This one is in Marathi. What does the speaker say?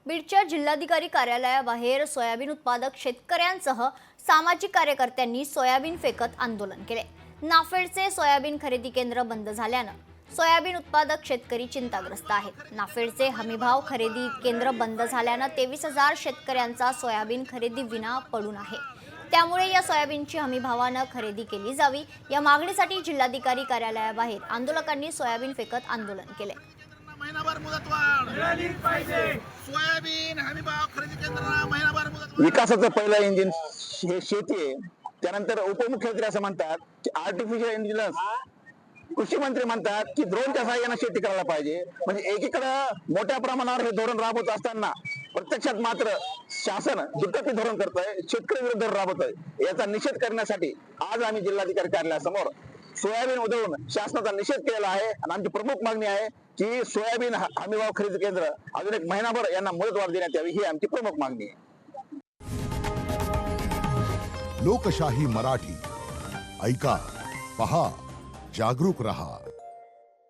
बीडच्या जिल्हाधिकारी कार्यालयाबाहेर सोयाबीन उत्पादक शेतकऱ्यांसह सामाजिक कार्यकर्त्यांनी सोयाबीन फेकत आंदोलन केले। नाफेडचे सोयाबीन खरेदी केंद्र बंद झाल्यानं सोयाबीन उत्पादक शेतकरी चिंताग्रस्त आहेत। नाफेडचे हमीभाव खरेदी केंद्र बंद झाल्यानं 23,000 शेतकऱ्यांचा सोयाबीन खरेदी विना पडून आहे। त्यामुळे या सोयाबीनची हमीभावानं खरेदी केली जावी या मागणीसाठी जिल्हाधिकारी कार्यालयाबाहेर आंदोलकांनी सोयाबीन फेकत आंदोलन केले। महिनाभर मुदतवाढ मिळाली पाहिजे। सोयाबीन हमीभाव खरेदी केंद्रांना महिनाभर मुदतवाढ। विकासाचं पहिलं इंजिन हे शेती आहे। त्यानंतर उपमुख्यमंत्री असं म्हणतात की आर्टिफिशियल इंटेलिजन्स, कृषी मंत्री म्हणतात की ड्रोनच्या सहाय्याने शेती करायला पाहिजे। म्हणजे एकीकडे मोठ्या प्रमाणावर हे धोरण राबवत असताना प्रत्यक्षात मात्र शासन दुटप्पी धोरण करतंय, शेतकरी विरुद्ध राबवत आहे। याचा निषेध करण्यासाठी आज आम्ही जिल्हाधिकारी कार्यालयासमोर सोयाबीन उधळून शासनाचा निषेध केलेला आहे। आणि आमची प्रमुख मागणी आहे की सोयाबीन हमीभाव खरेदी केंद्र अजून एक महिनाभर यांना मुदतवाढ देण्यात यावी, ही आमची प्रमुख मागणी आहे। लोकशाही मराठी ऐका, पहा, जागरूक रहा।